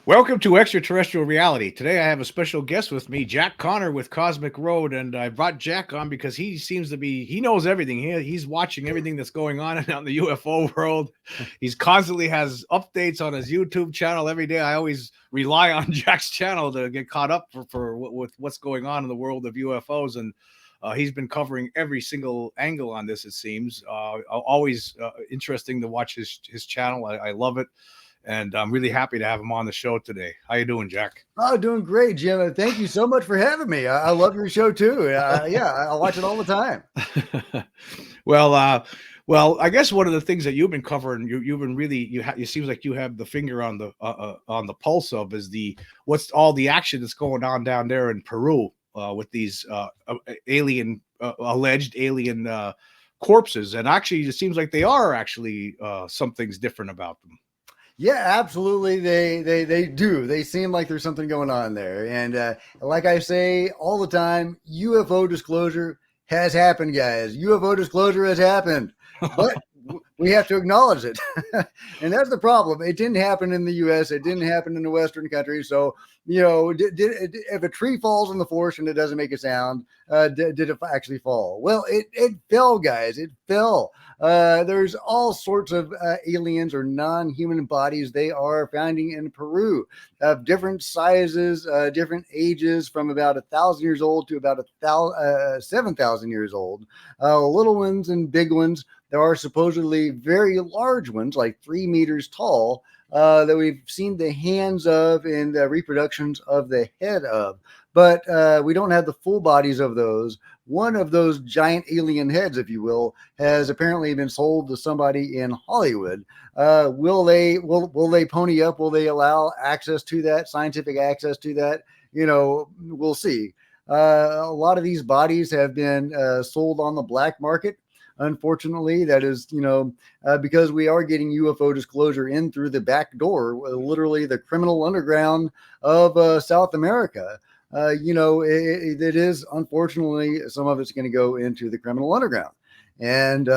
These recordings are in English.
Welcome to Extraterrestrial Reality. Today I have a special guest with me, Jack Connor with Cosmic Road, and I brought Jack on because he seems to be he knows everything. He's watching everything that's going on in the UFO world. He's constantly has updates on his YouTube channel every day. I always rely on Jack's channel to get caught up with what's going on in the world of UFOs, and he's been covering every single angle on this. It seems always interesting to watch his channel. I love it, and I'm really happy to have him on the show today. How you doing, Jack? Oh, doing great, Jim. Thank you so much for having me. I love your show too. Yeah, I watch it all the time. well, well, I guess one of the things that you've been covering, you've been really it seems like you have the finger on the pulse of is the what's all the action that's going on down there in Peru with these alien alleged alien corpses, and actually it seems like they are actually some things different about them. Yeah, absolutely. They do. They seem like there's something going on there. And like I say all the time, UFO disclosure has happened, guys. UFO disclosure has happened, but we have to acknowledge it. And that's the problem. It didn't happen in the U.S. It didn't happen in the Western countries. So, if a tree falls in the forest and it doesn't make a sound, did it actually fall? Well, it fell, guys. It fell. There's all sorts of aliens or non-human bodies they are finding in Peru of different sizes, different ages, from about 1,000 years old to about 7,000 years old. Little ones and big ones. There are supposedly very large ones, like 3 meters tall, that we've seen the hands of and the reproductions of the head of. But we don't have the full bodies of those. One of those giant alien heads, if you will, has apparently been sold to somebody in Hollywood. Will they pony up? Will they allow access to that, scientific access to that? We'll see. A lot of these bodies have been sold on the black market. Unfortunately, that is, because we are getting UFO disclosure in through the back door, literally the criminal underground of South America. It is, unfortunately, some of it's going to go into the criminal underground. And,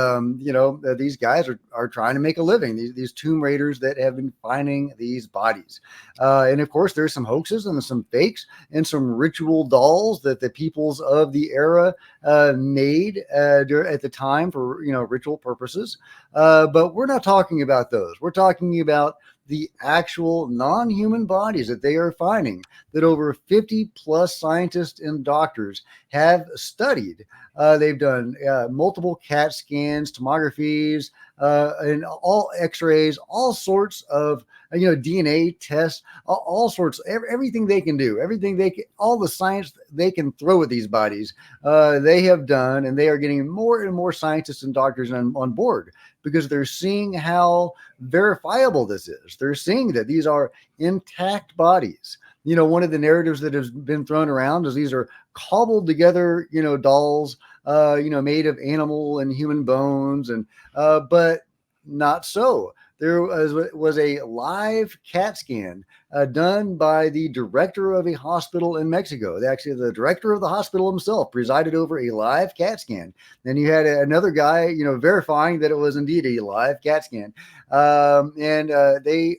these guys are trying to make a living, these tomb raiders that have been finding these bodies. And of course, there's some hoaxes and some fakes and some ritual dolls that the peoples of the era made at the time for, ritual purposes. But we're not talking about those. We're talking about the actual non-human bodies that they are finding, that over 50 plus scientists and doctors have studied. They've done multiple CAT scans, tomographies, and all X-rays, all sorts of DNA tests, all sorts, everything they can do, everything they can, all the science they can throw at these bodies, they have done, and they are getting more and more scientists and doctors on board because they're seeing how verifiable this is. They're seeing that these are intact bodies. One of the narratives that has been thrown around is these are cobbled together, dolls, made of animal and human bones, and but not so. There was a live CAT scan done by the director of a hospital in Mexico. Actually, the director of the hospital himself presided over a live CAT scan. Then you had another guy, verifying that it was indeed a live CAT scan. And they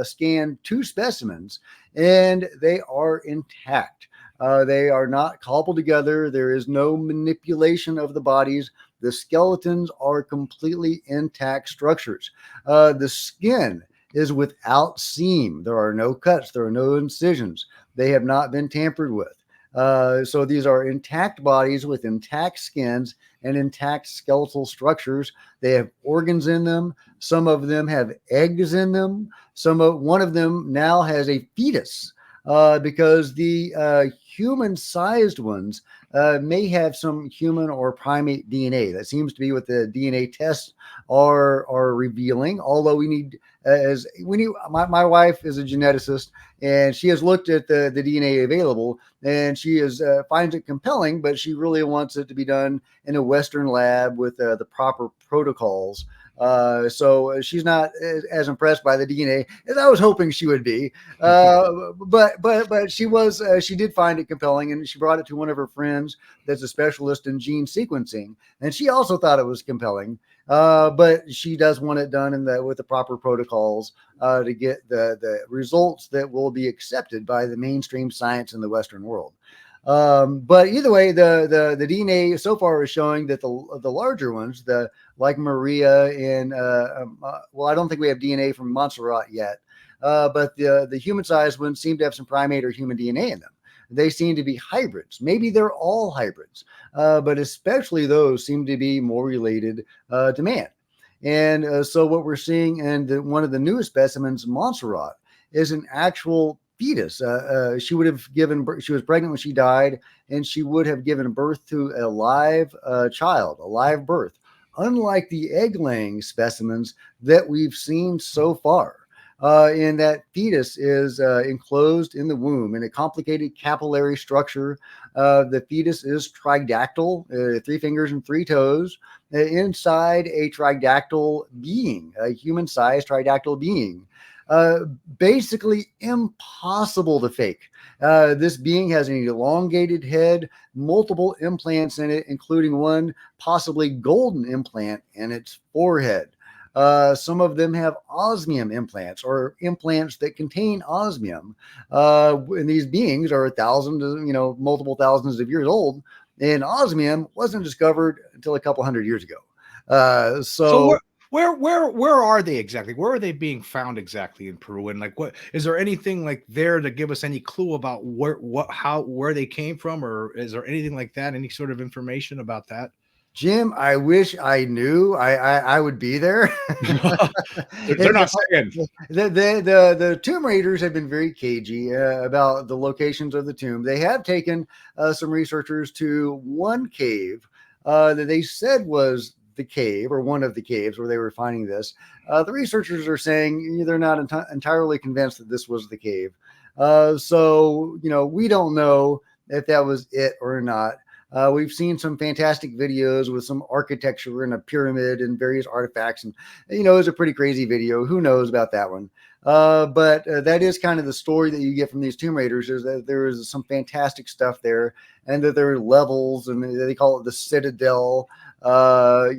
scanned 2 specimens, and they are intact. They are not cobbled together. There is no manipulation of the bodies. The skeletons are completely intact structures. The skin is without seam. There are no cuts. There are no incisions. They have not been tampered with. So these are intact bodies with intact skins and intact skeletal structures. They have organs in them. Some of them have eggs in them. One of them now has a fetus. Because the human-sized ones may have some human or primate DNA. That seems to be what the DNA tests are revealing. Although my wife is a geneticist, and she has looked at the DNA available, and she finds it compelling, but she really wants it to be done in a Western lab with the proper protocols. So she's not as impressed by the DNA as I was hoping she would be. But she did find it compelling, and she brought it to one of her friends that's a specialist in gene sequencing, and she also thought it was compelling. But she does want it done with the proper protocols to get the results that will be accepted by the mainstream science in the Western world. But either way, the DNA so far is showing that the larger ones, like Maria and well, I don't think we have DNA from Montserrat yet, but the human-sized ones seem to have some primate or human DNA in them. They seem to be hybrids. Maybe they're all hybrids, but especially those seem to be more related to man. And so what we're seeing in one of the newest specimens, Montserrat, is an actual fetus. She would have given birth, she was pregnant when she died, and she would have given birth to a live child, a live birth, unlike the egg-laying specimens that we've seen so far. And that fetus is enclosed in the womb in a complicated capillary structure. The fetus is tridactyl, 3 fingers and 3 toes, inside a tridactyl being, a human-sized tridactyl being. Basically impossible to fake. This being has an elongated head, multiple implants in it, including one possibly golden implant in its forehead. Some of them have osmium implants or implants that contain osmium. And these beings are multiple thousands of years old. And osmium wasn't discovered until a couple hundred years ago. So where are they exactly? Where are they being found exactly in Peru? And like, what is there anything like there to give us any clue about where they came from, or is there anything like that? Any sort of information about that? Jim, I wish I knew. I would be there. They're not saying. The tomb raiders have been very cagey about the locations of the tomb. They have taken some researchers to one cave that they said was the cave, or one of the caves where they were finding this. The researchers are saying they're not entirely convinced that this was the cave. So we don't know if that was it or not. We've seen some fantastic videos with some architecture and a pyramid and various artifacts. And, it's a pretty crazy video. Who knows about that one? But that is kind of the story that you get from these tomb raiders, is that there is some fantastic stuff there, and that there are levels, and they call it the Citadel, there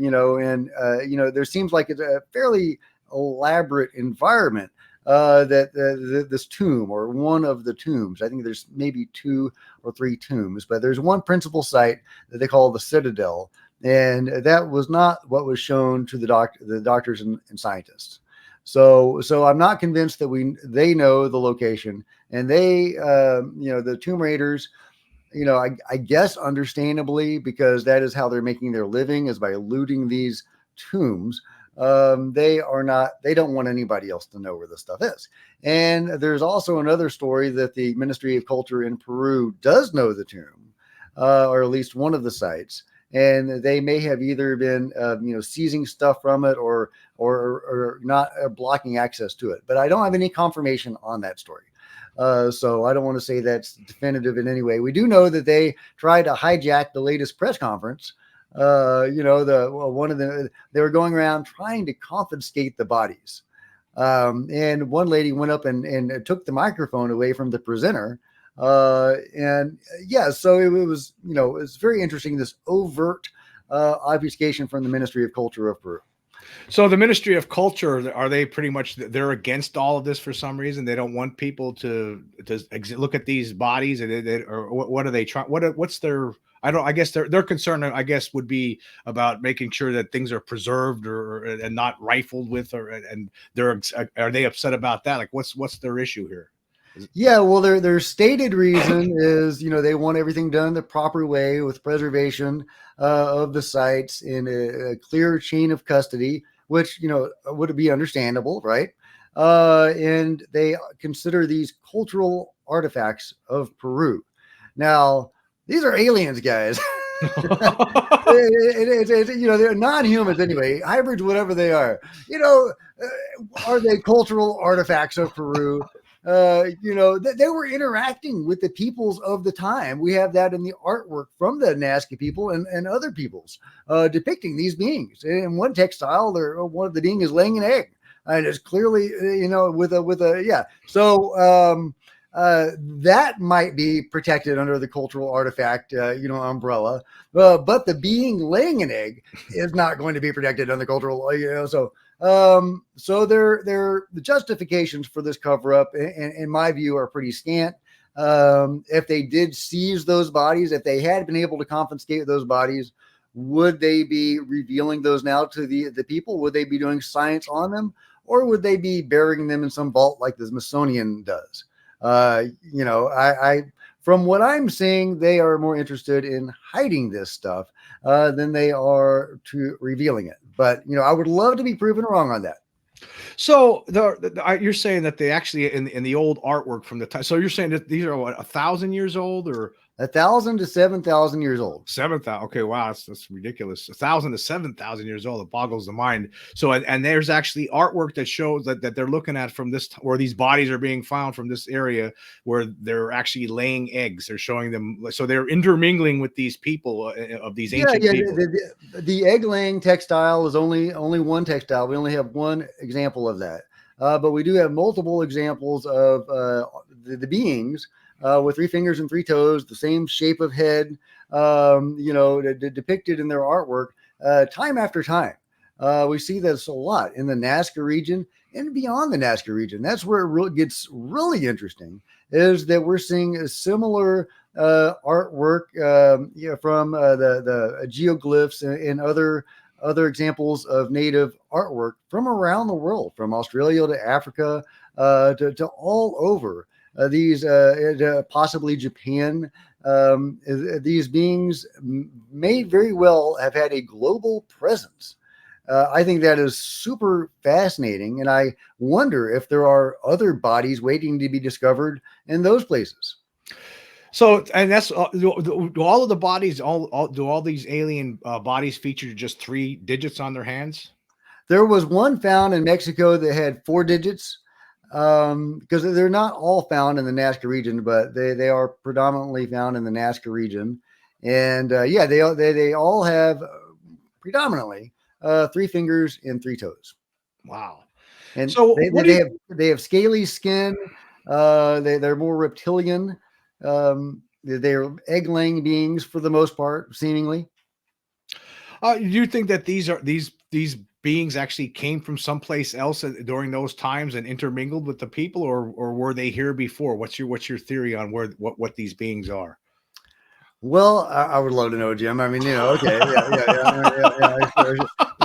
seems like it's a fairly elaborate environment. This tomb, or one of the tombs, I think there's maybe 2 or 3 tombs, but there's one principal site that they call the Citadel, and that was not what was shown to the doctors and scientists. So I'm not convinced that they know the location, and the tomb raiders, I guess understandably, because that is how they're making their living, is by looting these tombs. They don't want anybody else to know where this stuff is. And there's also another story that the Ministry of Culture in Peru does know the tomb, or at least one of the sites, and they may have either been seizing stuff from it or not blocking access to it. But I don't have any confirmation on that story. So I don't want to say that's definitive in any way. We do know that they tried to hijack the latest press conference. They were going around trying to confiscate the bodies. And one lady went up and took the microphone away from the presenter. So it was very interesting, this overt obfuscation from the Ministry of Culture of Peru. So the Ministry of Culture, are they pretty much, they're against all of this for some reason? They don't want people to look at these bodies, or what are they trying? What's their, I guess their concern, I guess, would be about making sure that things are preserved and not rifled with, and are they upset about that? Like, what's their issue here? Yeah, well, their stated reason is, they want everything done the proper way, with preservation of the sites in a clear chain of custody, which, would be understandable, right? And they consider these cultural artifacts of Peru. Now, these are aliens, guys. They're non-humans anyway, hybrids, whatever they are. Are they cultural artifacts of Peru? They were interacting with the peoples of the time. We have that in the artwork from the Nazca people and other peoples depicting these beings. In one textile, one of the being is laying an egg, and it's clearly, with a. So that might be protected under the cultural artifact, umbrella. But the being laying an egg is not going to be protected under the cultural, so the justifications for this cover up, in my view, are pretty scant. If they did seize those bodies, if they had been able to confiscate those bodies, would they be revealing those now to the people? Would they be doing science on them, or would they be burying them in some vault like the Smithsonian does? I from what I'm seeing, they are more interested in hiding this stuff than they are to revealing it. But I would love to be proven wrong on that. So you're saying that they actually in the old artwork from the time. So you're saying that these are what, 1,000 years old or 1,000 to 7,000 years old. 7,000. Okay, wow, that's ridiculous. 1,000 to 7,000 years old. It boggles the mind. So, and there's actually artwork that shows that they're looking at from this, where these bodies are being found from this area where they're actually laying eggs. They're showing them, so they're intermingling with these people of these ancient people. The egg laying textile is only one textile. We only have one example of that, but we do have multiple examples of the beings. With 3 fingers and 3 toes, the same shape of head, depicted in their artwork time after time. We see this a lot in the Nazca region and beyond the Nazca region. That's where it gets really interesting, is that we're seeing a similar artwork from the geoglyphs and other examples of native artwork from around the world, from Australia to Africa to all over. These possibly Japan, these beings may very well have had a global presence. I think that is super fascinating, and I wonder if there are other bodies waiting to be discovered in those places. So, and that's do all of the bodies, do all these alien bodies feature just 3 digits on their hands? There was one found in Mexico that had 4 digits. Because they're not all found in the Nazca region, but they are predominantly found in the Nazca region, and they all have predominantly 3 fingers and 3 toes. Wow! And so they have scaly skin. They're more reptilian. They're egg-laying beings for the most part, seemingly. Do you think that these beings actually came from someplace else during those times and intermingled with the people, or were they here before? What's your theory on what these beings are? Well, I would love to know, Jim. I mean, okay,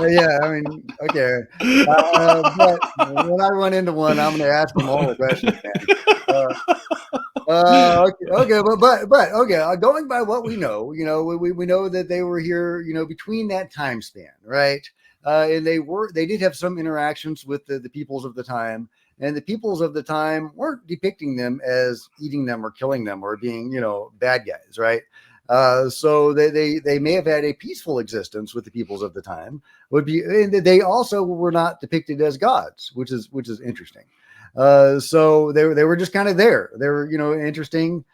yeah. I mean, okay. But when I run into one, I'm going to ask them all the questions, man. Okay, but okay. Going by what we know, we know that they were here, between that time span, right? And they did have some interactions with the peoples of the time, and the peoples of the time weren't depicting them as eating them or killing them or being, bad guys, right? So they may have had a peaceful existence with the peoples of the time. And they also were not depicted as gods, which is interesting. So they were just kind of there. They were, an interesting,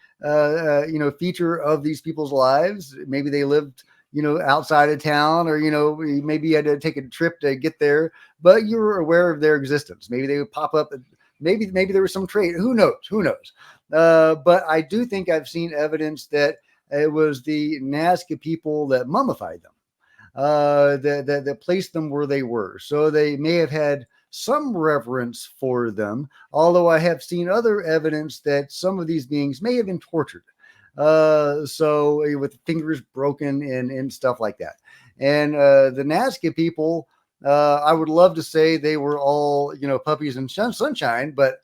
feature of these people's lives. Maybe they lived, outside of town, or, maybe you had to take a trip to get there, but you were aware of their existence. Maybe they would pop up. Maybe there was some trade. Who knows? But I do think I've seen evidence that it was the Nazca people that mummified them, that placed them where they were. So they may have had some reverence for them, although I have seen other evidence that some of these beings may have been tortured. So with fingers broken and stuff like that. And the Nazca people, I would love to say they were all, puppies and sunshine, but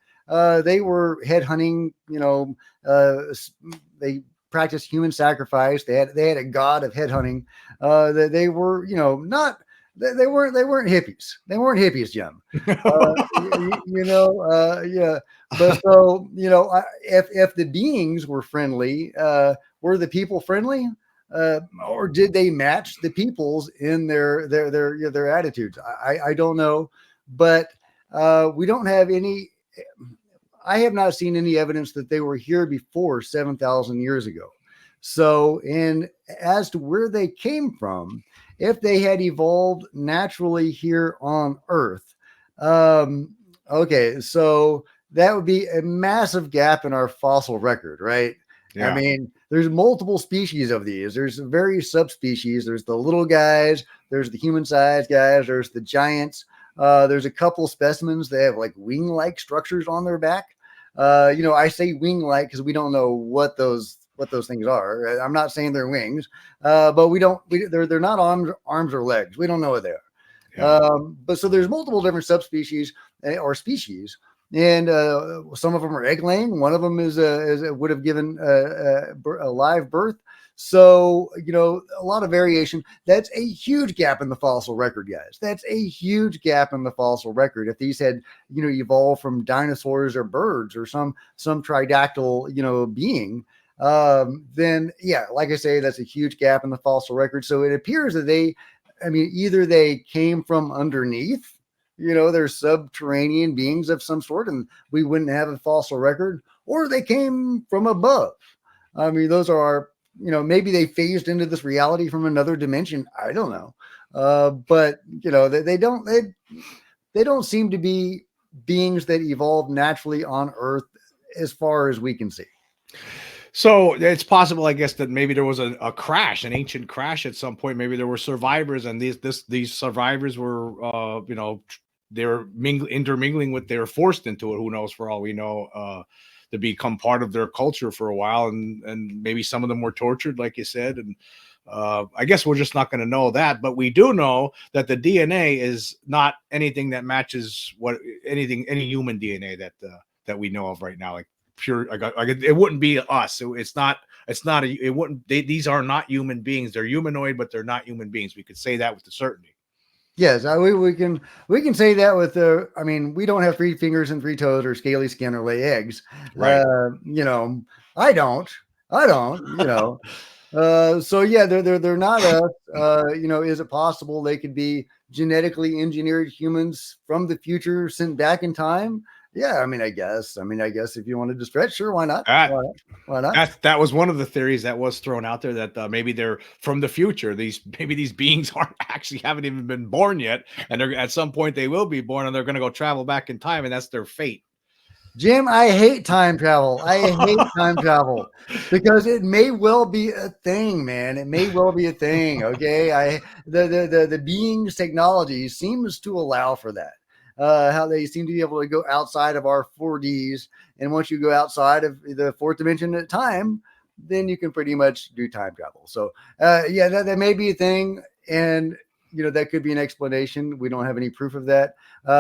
they were head hunting, they practiced human sacrifice. They had a god of head hunting. They were, not. They weren't hippies. They weren't hippies, Jim. Yeah. But so, if the beings were friendly, were the people friendly, or did they match the peoples in their attitudes? I don't know, but we don't have any. I have not seen any evidence that they were here before 7,000 years ago. So, as to where they came from, if they had evolved naturally here on Earth, okay, so that would be a massive gap in our fossil record, right? I Yeah. mean, there's multiple species of these. There's various subspecies. There's the little guys. There's the human-sized guys. There's the giants. There's a couple specimens that have like wing-like structures on their back. I say wing-like because we don't know what those things are. I'm not saying they're wings, but we don't. They're not arms or legs. We don't know what they are. Yeah. But so there's multiple different subspecies or species, and some of them are egg laying. One of them is would have given a live birth. So a lot of variation. That's a huge gap in the fossil record, guys. That's a huge gap in the fossil record. If these had evolved from dinosaurs or birds or some tridactyl being, then yeah, like I say, that's a huge gap in the fossil record. So it appears that either they came from underneath, they're subterranean beings of some sort, and we wouldn't have a fossil record, or they came from above. I mean, those are our, maybe they phased into this reality from another dimension. I don't know. But they don't seem to be beings that evolved naturally on Earth as far as we can see. So it's possible, I guess, that maybe there was a crash, an ancient crash at some point. Maybe there were survivors, and these survivors were, they were intermingling with, they were forced into it. Who knows? For all we know, to become part of their culture for a while, and maybe some of them were tortured, like you said. And I guess we're just not going to know that, but we do know that the DNA is not anything that matches any human DNA that we know of right now, like pure. It wouldn't be us. These are not human beings. They're humanoid, but they're not human beings. We could say that with certainty. Yes, we can say that with we don't have 3 fingers and 3 toes or scaly skin or lay eggs. Right. I don't. So yeah, they're not us. Is it possible they could be genetically engineered humans from the future sent back in time? Yeah, I guess if you wanted to stretch, sure, why not? Why not? That was one of the theories that was thrown out there, that maybe they're from the future. Maybe these beings haven't even been born yet, and at some point they will be born, and they're going to go travel back in time, and that's their fate. Jim, I hate time travel. I hate time travel because it may well be a thing, man. It may well be a thing. Okay. The being's technology seems to allow for that. How they seem to be able to go outside of our 4Ds. And once you go outside of the 4th dimension at time, then you can pretty much do time travel. So, yeah, that may be a thing. And, that could be an explanation. We don't have any proof of that.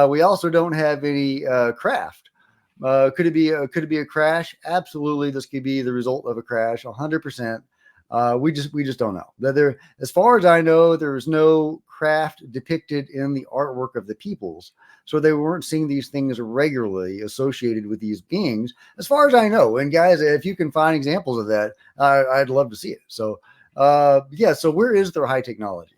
We also don't have any craft. Could it be a crash? Absolutely. This could be the result of a crash, 100%. We just don't know. As far as I know, there is no craft depicted in the artwork of the peoples. So they weren't seeing these things regularly associated with these beings, as far as I know. And guys, if you can find examples of that, I'd love to see it. So, yeah. So where is their high technology?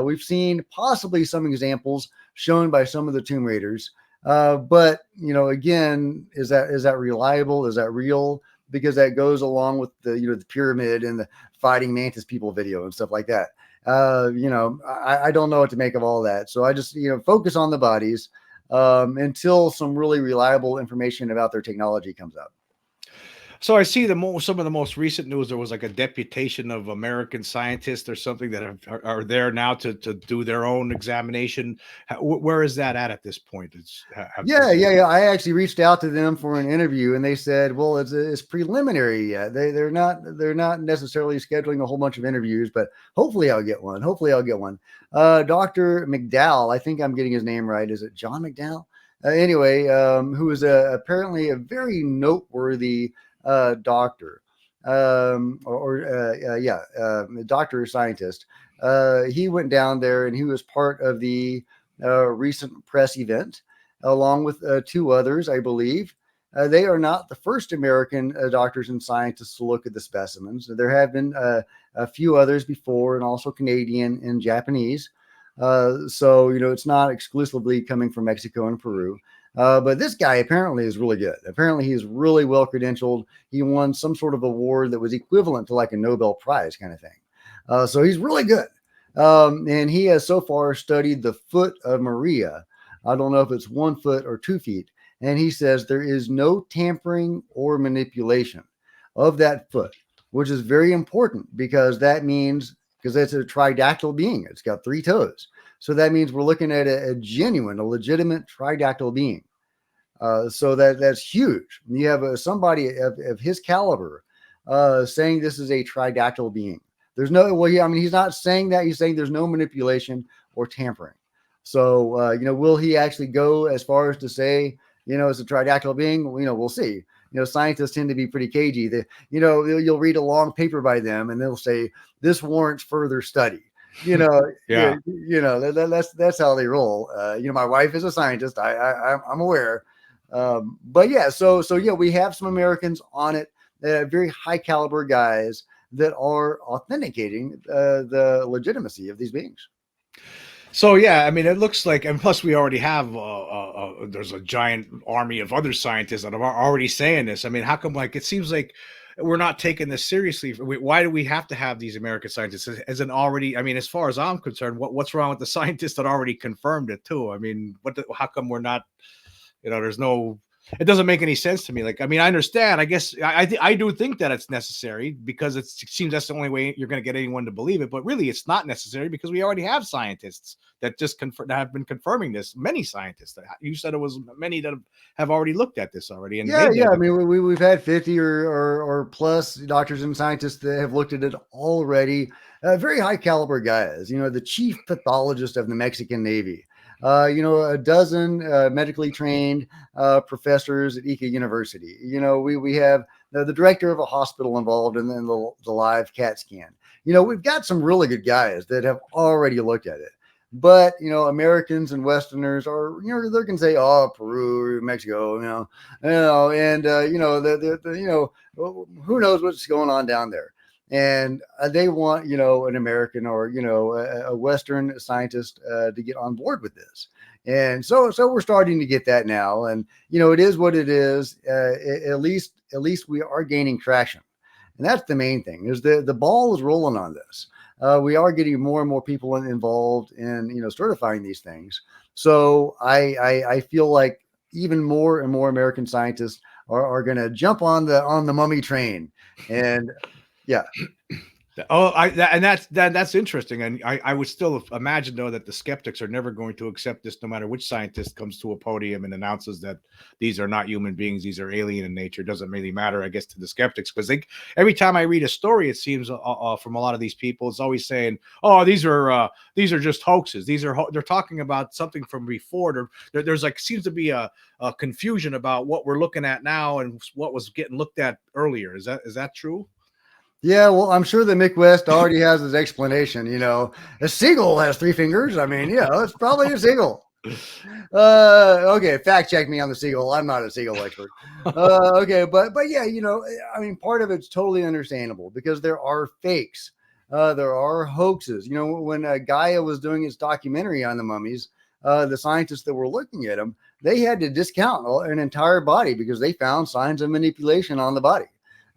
We've seen possibly some examples shown by some of the Tomb Raiders. But again, is that reliable? Is that real? Because that goes along with the pyramid and the fighting mantis people video and stuff like that. I don't know what to make of all that. So I just, focus on the bodies until some really reliable information about their technology comes out. So I see some of the most recent news. There was like a deputation of American scientists or something that are there now to do their own examination. Where is that at this point? Yeah. I actually reached out to them for an interview, and they said, "Well, it's preliminary yet. They're not necessarily scheduling a whole bunch of interviews, but hopefully I'll get one. Dr. McDowell, I think I'm getting his name right. Is it John McDowell? Anyway, who is apparently a very noteworthy doctor, doctor or scientist. He went down there, and he was part of the recent press event, along with 2 others, I believe. They are not the first American doctors and scientists to look at the specimens. There have been a few others before, and also Canadian and Japanese. So it's not exclusively coming from Mexico and Peru. But this guy apparently is really good. Apparently he's really well credentialed. He won some sort of award that was equivalent to like a Nobel Prize kind of thing. So he's really good. And he has so far studied the foot of Maria. I don't know if it's 1 foot or 2 feet. and he says there is no tampering or manipulation of that foot, which is very important because that means, because it's a tridactyl being, it's got 3 toes. So that means we're looking at a genuine, a legitimate tridactyl being. So that's huge. You have somebody of his caliber saying this is a tridactyl being. There's no, well, yeah, I mean, he's not saying that. He's saying there's no manipulation or tampering. So, will he actually go as far as to say, it's a tridactyl being? We'll see. Scientists tend to be pretty cagey. You'll read a long paper by them and they'll say, this warrants further study. Yeah. That's how they roll. My wife is a scientist. I'm aware. But yeah, so yeah, we have some Americans on it, very high caliber guys that are authenticating the legitimacy of these beings. So yeah, I mean, it looks like, and plus we already have there's a giant army of other scientists that are already saying this. I mean, how come, like, it seems like we're not taking this seriously? Why do we have to have these American scientists? As an already, I mean, as far as I'm concerned, what's wrong with the scientists that already confirmed it too? I mean, how come we're not? There's no. It doesn't make any sense to me. Like, I mean, I understand. I guess I do think that it's necessary because it seems that's the only way you're going to get anyone to believe it. But really, it's not necessary because we already have scientists that just that have been confirming this. Many scientists. You said it was many that have already looked at this already. And yeah. I mean, we've had 50 or plus doctors and scientists that have looked at it already. Very high caliber guys. The chief pathologist of the Mexican Navy. A dozen medically trained professors at Ica University. We have the director of a hospital involved in the live CAT scan. We've got some really good guys that have already looked at it. But, Americans and Westerners are, they can say, oh, Peru, Mexico, and, who knows what's going on down there. And they want, an American or, a Western scientist to get on board with this. And so we're starting to get that now. And, it is what it is. At least we are gaining traction. And that's the main thing, is the ball is rolling on this. We are getting more and more people involved in, certifying these things. So I feel like even more and more American scientists are going to jump on the mummy train. And yeah. Oh, that's interesting, and I would still imagine though that the skeptics are never going to accept this, no matter which scientist comes to a podium and announces that these are not human beings, these are alien in nature. It doesn't really matter, I guess, to the skeptics, because every time I read a story, it seems from a lot of these people, it's always saying, "Oh, these are just hoaxes. They're talking about something from before." There's like seems to be a confusion about what we're looking at now and what was getting looked at earlier. Is that true? Yeah, well, I'm sure that Mick West already has his explanation. A seagull has 3 fingers. I mean, it's probably a seagull. Okay, fact check me on the seagull. I'm not a seagull expert. Okay, but yeah, I mean, part of it's totally understandable because there are fakes, there are hoaxes. When Gaia was doing its documentary on the mummies, the scientists that were looking at them, they had to discount an entire body because they found signs of manipulation on the body.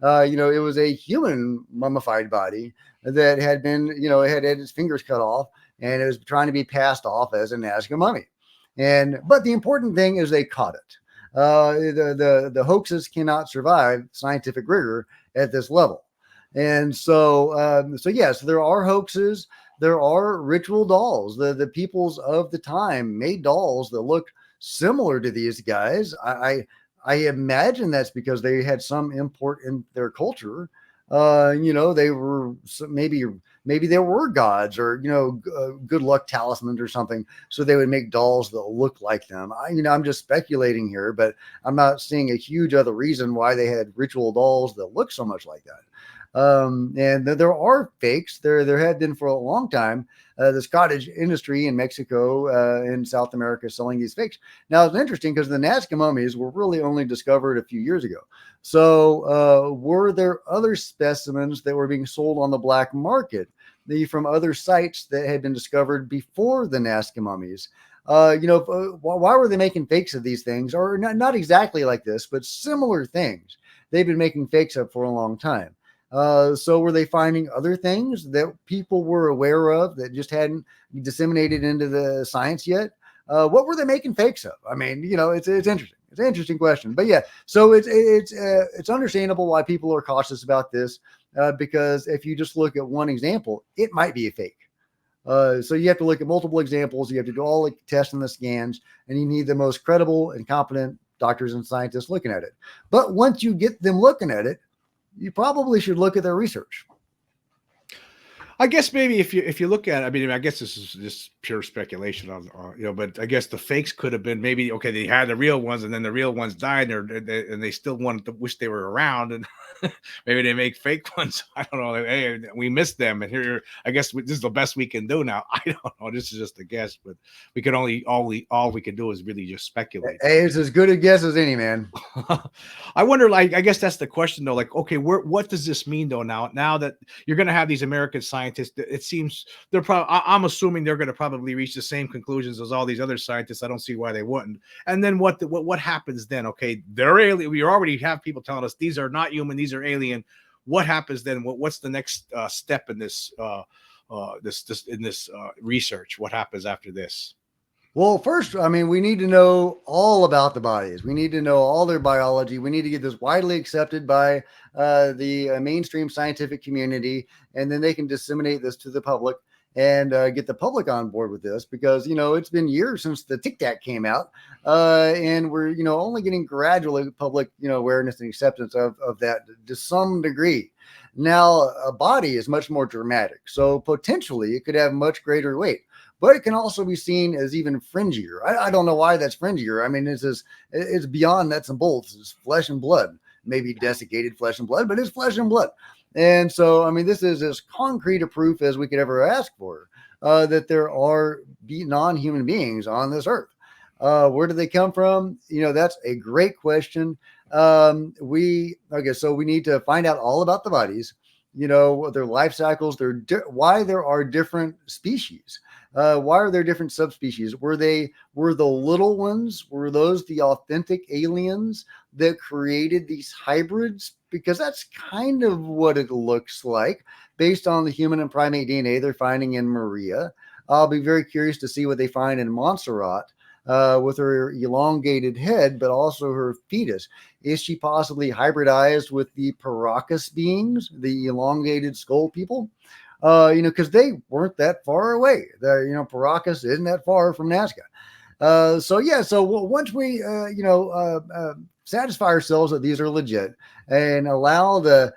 It was a human mummified body that had been, it had its fingers cut off and it was trying to be passed off as a Nazca mummy. But the important thing is they caught it. The hoaxes cannot survive scientific rigor at this level. And so yes, there are hoaxes. There are ritual dolls. The peoples of the time made dolls that looked similar to these guys. I imagine that's because they had some import in their culture. They were maybe there were gods or, good luck talismans or something. So they would make dolls that look like them. I'm just speculating here, but I'm not seeing a huge other reason why they had ritual dolls that look so much like that. And there are fakes. There had been for a long time. This cottage industry in Mexico and South America selling these fakes. Now it's interesting because the Nazca mummies were really only discovered a few years ago. So were there other specimens that were being sold on the black market from other sites that had been discovered before the Nazca mummies? Why were they making fakes of these things? Or not exactly like this, but similar things. They've been making fakes of for a long time. So were they finding other things that people were aware of that just hadn't disseminated into the science yet? What were they making fakes of? I mean, it's interesting. It's an interesting question, but yeah. So it's understandable why people are cautious about this, because if you just look at one example, it might be a fake. So you have to look at multiple examples. You have to do all the tests and the scans, and you need the most credible and competent doctors and scientists looking at it. But once you get them looking at it, you probably should look at their research. I guess maybe if you look at it, I mean, I guess this is just pure speculation on, but I guess the fakes could have been maybe, okay, they had the real ones and then the real ones died, and they still wanted to wish they were around, and maybe they make fake ones. I don't know. Hey, we missed them, and here, I guess this is the best we can do now. I don't know. This is just a guess, but we can only all we can do is really just speculate. Hey, it's as good a guess as any, man. I wonder, like, I guess that's the question though. Like, okay, what does this mean though? Now that you're going to have these American scientists, it seems they're probably, I'm assuming they're going to probably reach the same conclusions as all these other scientists. I don't see why they wouldn't. And then what happens then? Okay, they're alien. We already have people telling us these are not human, these are alien. What happens then? What's the next step in this research? What happens after this? Well, first, I mean, we need to know all about the bodies. We need to know all their biology. We need to get this widely accepted by the mainstream scientific community, and then they can disseminate this to the public and get the public on board with this, because, it's been years since the Tic Tac came out, and we're, only getting gradually public, awareness and acceptance of that to some degree. Now, a body is much more dramatic, so potentially it could have much greater weight. But it can also be seen as even fringier. I don't know why that's fringier. I mean, it's beyond nuts and bolts. It's flesh and blood, maybe desiccated flesh and blood, but it's flesh and blood. And so, I mean, this is as concrete a proof as we could ever ask for, that there are non-human beings on this earth. Where do they come from? That's a great question. So we need to find out all about the bodies, their life cycles, why there are different species. Why are there different subspecies? Were the little ones, were those the authentic aliens that created these hybrids? Because that's kind of what it looks like based on the human and primate DNA they're finding in Maria. I'll be very curious to see what they find in Montserrat, with her elongated head, but also her fetus. Is she possibly hybridized with the Paracas beings, the elongated skull people? Because they weren't that far away. Paracas isn't that far from Nazca. So once we, satisfy ourselves that these are legit and allow the,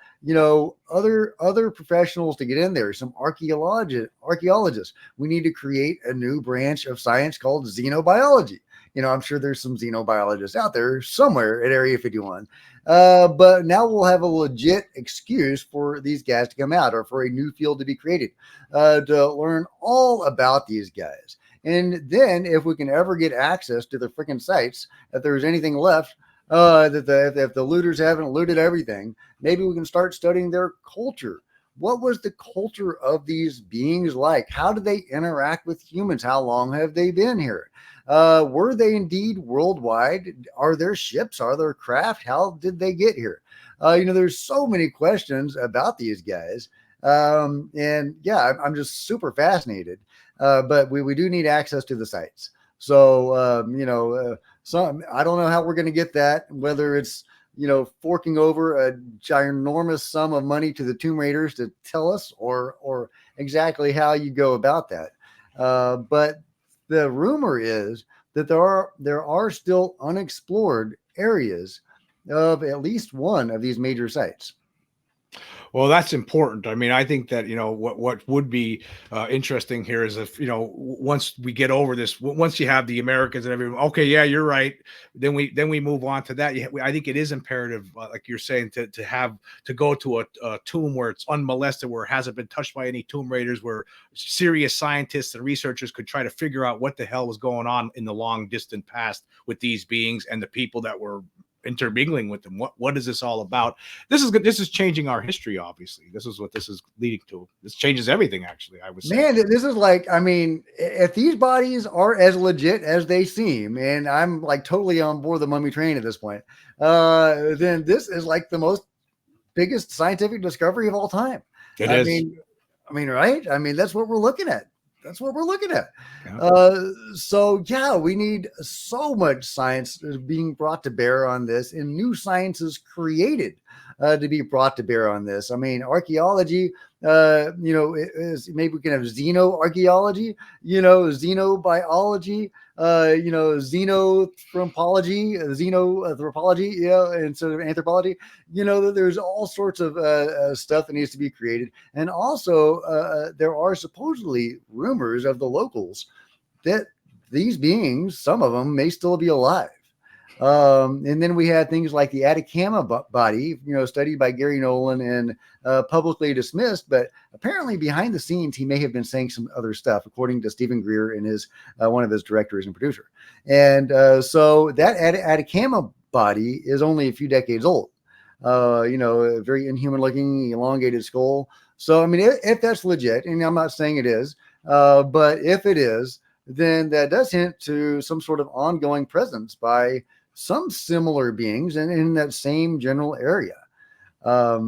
other professionals to get in there, some archaeologists, we need to create a new branch of science called xenobiology. I'm sure there's some xenobiologists out there somewhere at Area 51. But now we'll have a legit excuse for these guys to come out, or for a new field to be created, to learn all about these guys. And then if we can ever get access to the freaking sites, if there's anything left, if the looters haven't looted everything, maybe we can start studying their culture. What was the culture of these beings like? How did they interact with humans? How long have they been here? Were they indeed worldwide? Are there ships? Are there craft? How did they get here? There's so many questions about these guys. And yeah, I'm just super fascinated. But we do need access to the sites. So, I don't know how we're going to get that, whether it's, forking over a ginormous sum of money to the Tomb Raiders to tell us, or exactly how you go about that. But the rumor is that there are still unexplored areas of at least one of these major sites. Well, that's important. I mean, I think that, what would be interesting here is if, once we get over this, once you have the Americans and everyone, okay, yeah, you're right. Then we move on to that. I think it is imperative, like you're saying, to go to a tomb where it's unmolested, where it hasn't been touched by any Tomb Raiders, where serious scientists and researchers could try to figure out what the hell was going on in the long distant past with these beings and the people that were intermingling with them. What is this all about? This is changing our history. Obviously, this is what this is leading to. This changes everything, actually, I would say. Man, this is like, I mean, if these bodies are as legit as they seem, and I'm like totally on board the mummy train at this point, then this is like the biggest scientific discovery of all time. It is. I mean, right? I mean, that's what we're looking at. that's what we're looking at. Yeah. So yeah, we need so much science being brought to bear on this, and new sciences created to be brought to bear on this. I mean, archaeology. Maybe we can have xenoarchaeology. Xenobiology. Xenoanthropology, xenoanthropology. Yeah, instead of anthropology. There's all sorts of stuff that needs to be created, and also there are supposedly rumors of the locals that these beings, some of them, may still be alive. And then we had things like the Atacama body, studied by Gary Nolan and publicly dismissed, but apparently behind the scenes, he may have been saying some other stuff, according to Stephen Greer and his one of his directors and producer. And so that Atacama body is only a few decades old. A very inhuman looking, elongated skull. So, I mean, if that's legit, and I'm not saying it is, but if it is, then that does hint to some sort of ongoing presence by some similar beings and in that same general area. Are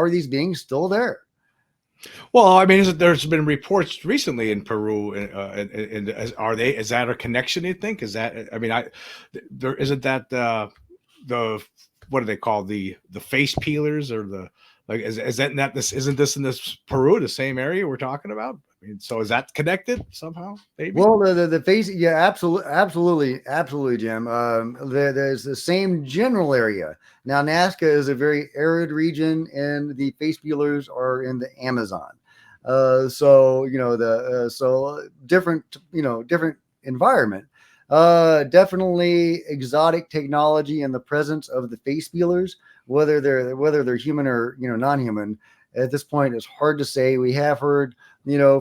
these beings still there? Well, I mean, there's been reports recently in Peru, and are they? Is that a connection? You think? Is that? I mean, there isn't that the what do they call the face peelers or the like? Is that not this? Isn't this in this Peru, the same area we're talking about? I mean, so is that connected somehow? Maybe. Well, the face, yeah, absolutely, Jim. There's the same general area. Now, Nazca is a very arid region, and the face peelers are in the Amazon. So different, different environment. Definitely exotic technology and the presence of the face peelers, whether they're human or non-human. At this point, it's hard to say. We have heard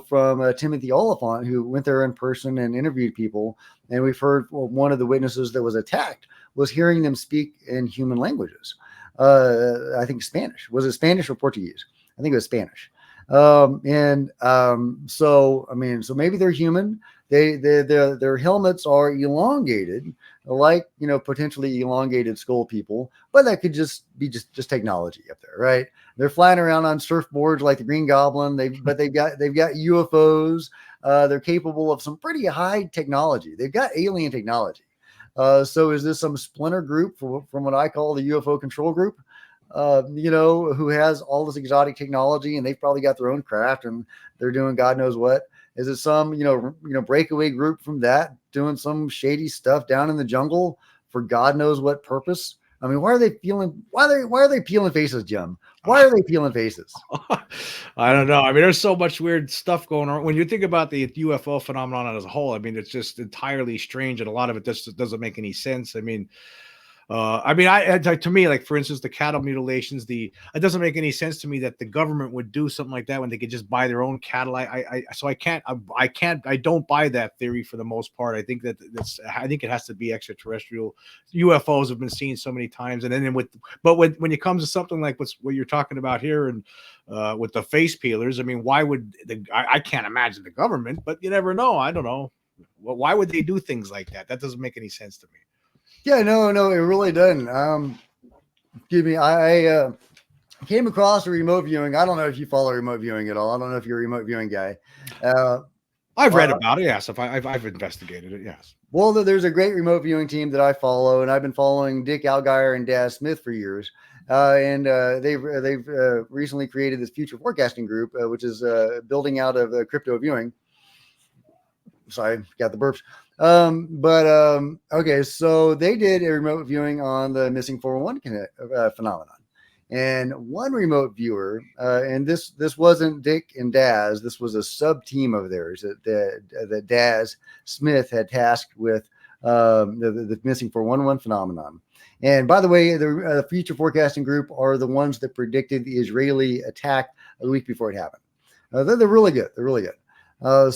from Timothy Oliphant, who went there in person and interviewed people. And we've heard one of the witnesses that was attacked was hearing them speak in human languages. I think Spanish. Was it Spanish or Portuguese? I think it was Spanish. So maybe they're human. Their helmets are elongated, like potentially elongated skull people, but that could just be just technology up there, right? They're flying around on surfboards like the Green Goblin. They've got UFOs. They're capable of some pretty high technology. They've got alien technology. So is this some splinter group from what I call the UFO control group? Who has all this exotic technology, and they've probably got their own craft and they're doing God knows what. Is it some, breakaway group from that doing some shady stuff down in the jungle for God knows what purpose? I mean, why are they peeling faces, Jim? Why are they peeling faces? I don't know. I mean, there's so much weird stuff going on. When you think about the UFO phenomenon as a whole, I mean, it's just entirely strange, and a lot of it just doesn't make any sense. I mean, to me, like for instance, the cattle mutilations, it doesn't make any sense to me that the government would do something like that when they could just buy their own cattle. I don't buy that theory for the most part. I think I think it has to be extraterrestrial. UFOs have been seen so many times, and then when it comes to something like what you're talking about here, and with the face peelers, I mean, why would I can't imagine the government, but you never know. I don't know. Well, why would they do things like that? That doesn't make any sense to me. Yeah, no, it really doesn't. Excuse me. I came across a remote viewing. I don't know if you follow remote viewing at all. I don't know if you're a remote viewing guy. I've read about it. Yes, I've investigated it. Yes. Well, there's a great remote viewing team that I follow, and I've been following Dick Algeier and Daz Smith for years. They've recently created this future forecasting group, which is building out of crypto viewing. Sorry, got the burps. Okay, so they did a remote viewing on the missing 411 phenomenon, and one remote viewer, and this wasn't Dick and Daz, this was a sub team of theirs that Daz Smith had tasked with the missing 411 phenomenon. And by the way, the future forecasting group are the ones that predicted the Israeli attack a week before it happened. They're really good. They're really good. One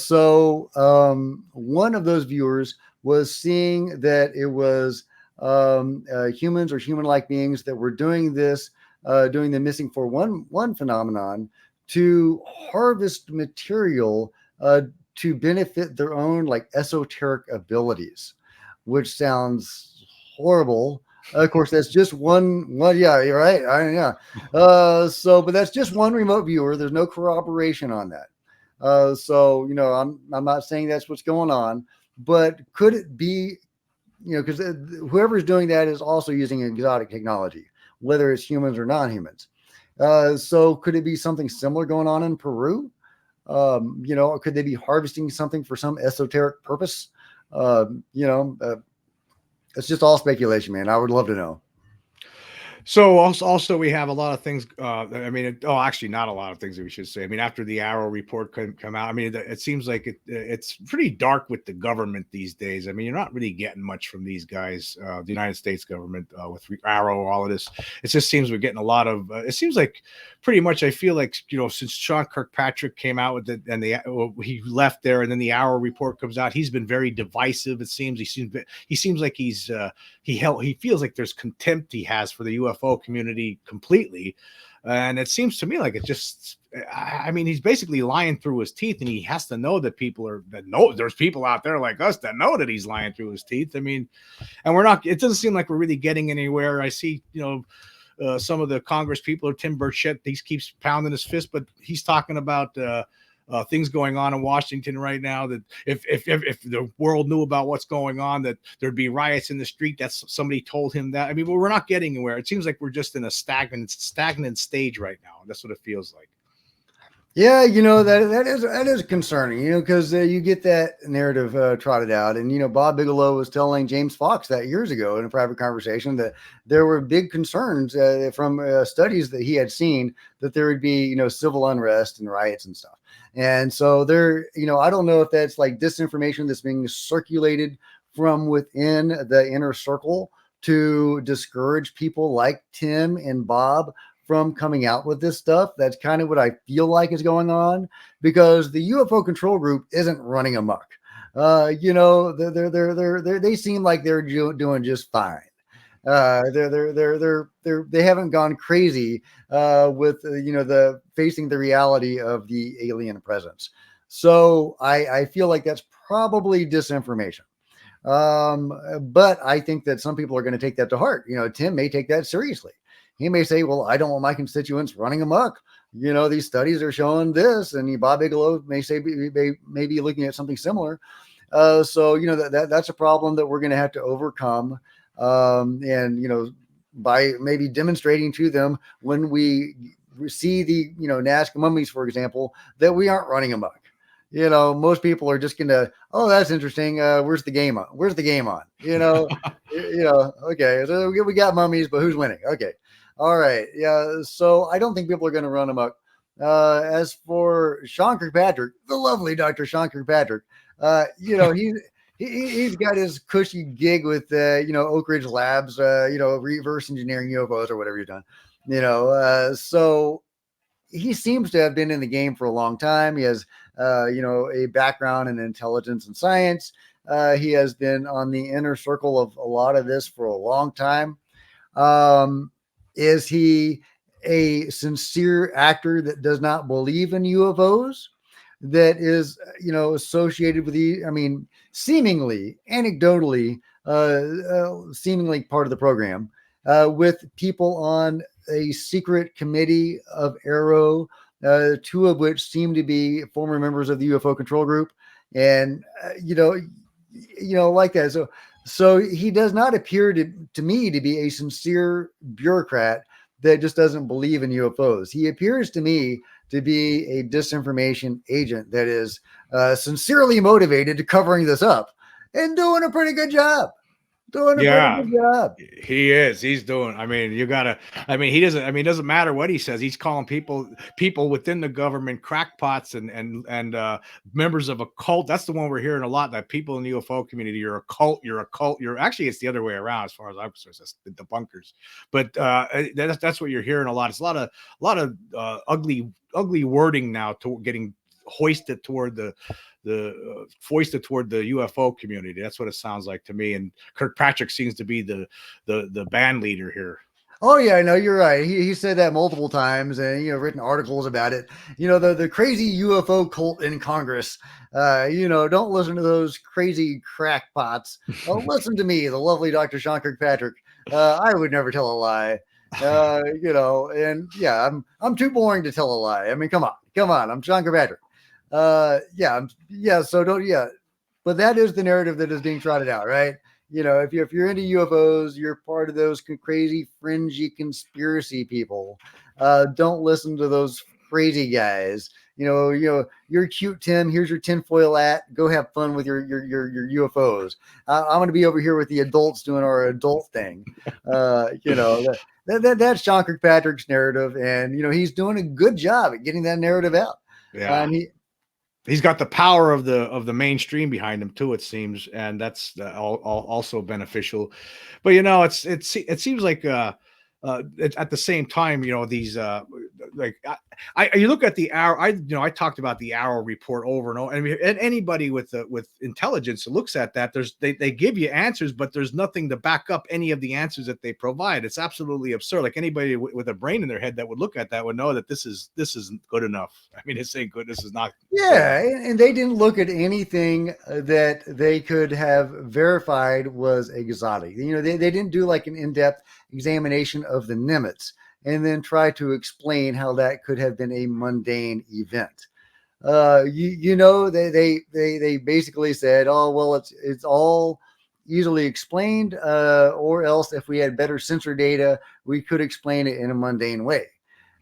of those viewers was seeing that it was humans or human-like beings that were doing this, doing the missing 411 phenomenon to harvest material to benefit their own like esoteric abilities, which sounds horrible. Of course, that's just one. Yeah, you're right. Yeah. But that's just one remote viewer. There's no corroboration on that. So I'm not saying that's what's going on, but could it be? Because whoever's doing that is also using exotic technology, whether it's humans or non-humans. So could it be something similar going on in Peru? Could they be harvesting something for some esoteric purpose? Uh, you know, uh, it's just all speculation, man. I would love to know. So also we have a lot of things. I mean, actually, not a lot of things that we should say. I mean, after the Arrow report come out, I mean, it seems like it's pretty dark with the government these days. I mean, you're not really getting much from these guys, the United States government, with Arrow, all of this. It just seems we're getting a lot of. It seems like pretty much. I feel like since Sean Kirkpatrick came out with it and he left there, and then the Arrow report comes out, he's been very divisive. It seems he seems like he feels like there's contempt he has for the UFO community completely. And it seems to me like I mean, he's basically lying through his teeth, and he has to know that there's people out there like us that know that he's lying through his teeth. I mean, and it doesn't seem like we're really getting anywhere. I see, some of the Congress people, Tim Burchett, he keeps pounding his fist, but he's talking about things going on in Washington right now, that if the world knew about what's going on, that there'd be riots in the street. That's somebody told him that. I mean, but we're not getting anywhere. It seems like we're just in a stagnant stage right now. That's what it feels like. Yeah, that is concerning, because you get that narrative trotted out, and Bob Bigelow was telling James Fox that years ago in a private conversation that there were big concerns from studies that he had seen that there would be civil unrest and riots and stuff, and so I don't know if that's like disinformation that's being circulated from within the inner circle to discourage people like Tim and Bob from coming out with this stuff. That's kind of what I feel like is going on, because the UFO control group isn't running amok. They seem like they're doing just fine. They haven't gone crazy with the facing the reality of the alien presence. So I feel like that's probably disinformation. But I think that some people are going to take that to heart. Tim may take that seriously. He may say, well, I don't want my constituents running amok. These studies are showing this. And Bob Bigelow may say, may be looking at something similar. So, that's a problem that we're going to have to overcome. By maybe demonstrating to them when we see the, Nazca mummies, for example, that we aren't running amok. Most people are just going to, oh, that's interesting. Where's the game on? Where's the game on? Okay. So we got mummies, but who's winning? Okay. All right. Yeah. So I don't think people are going to run amok. As for Sean Kirkpatrick, the lovely Dr. Sean Kirkpatrick, he's got his cushy gig with, Oak Ridge Labs, reverse engineering UFOs or whatever you've done, so he seems to have been in the game for a long time. He has, a background in intelligence and science. He has been on the inner circle of a lot of this for a long time. Is he a sincere actor that does not believe in UFOs? That is, associated with seemingly, anecdotally, seemingly part of the program, with people on a secret committee of Arrow, two of which seem to be former members of the UFO control group, and like that. So he does not appear to me to be a sincere bureaucrat that just doesn't believe in UFOs. He appears to me to be a disinformation agent that is sincerely motivated to covering this up and doing a pretty good job. He is. He's doing. He doesn't. It doesn't matter what he says. He's calling people within the government crackpots and members of a cult. That's the one we're hearing a lot. That people in the UFO community, you're a cult. You're a cult. Actually, it's the other way around as far as I'm concerned. That's the debunkers. But that's what you're hearing a lot. It's a lot of ugly wording now to getting hoisted toward the UFO community. That's what it sounds like to me. And Kirkpatrick seems to be the band leader here. Oh yeah, no, you're right. He said that multiple times, and written articles about it. The crazy UFO cult in Congress. Don't listen to those crazy crackpots. Listen to me, the lovely Dr. Sean Kirkpatrick. I would never tell a lie. And yeah, I'm too boring to tell a lie. Come on, I'm Sean Kirkpatrick. Yeah. So don't, yeah. But that is the narrative that is being trotted out, right? If you're into UFOs, you're part of those crazy, fringy conspiracy people. Don't listen to those crazy guys. You're cute, Tim. Here's your tinfoil hat. Go have fun with your UFOs. I'm going to be over here with the adults doing our adult thing. That's Sean Kirkpatrick's narrative, and he's doing a good job at getting that narrative out. Yeah. And He's got the power of the mainstream behind him too, it seems, and that's also beneficial. But it seems like at the same time, these like you look at the Arrow. I talked about the Arrow report over and over. I mean, and anybody with intelligence looks at that. They give you answers, but there's nothing to back up any of the answers that they provide. It's absolutely absurd. Like anybody with a brain in their head that would look at that would know that this isn't good enough. I mean, it's ain't good. This is not. yeah, and they didn't look at anything that they could have verified was exotic. They didn't do like an in-depth examination of the Nimitz and then try to explain how that could have been a mundane event. They basically said, oh well, it's all easily explained, or else if we had better sensor data, we could explain it in a mundane way.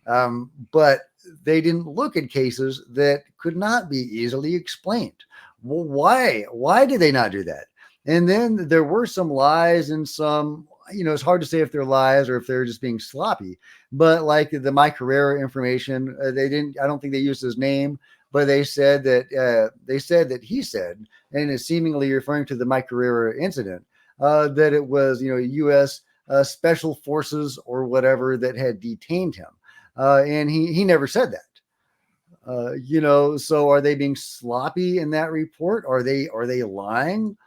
But they didn't look at cases that could not be easily explained. Well, why? Why did they not do that? And then there were some lies and some, it's hard to say if they're lies or if they're just being sloppy. But like the Mike Herrera information, I don't think they used his name, but they said that he said, and is seemingly referring to the Mike Herrera incident, that it was, U.S. Special Forces or whatever that had detained him. And he never said that. So are they being sloppy in that report? Are they lying?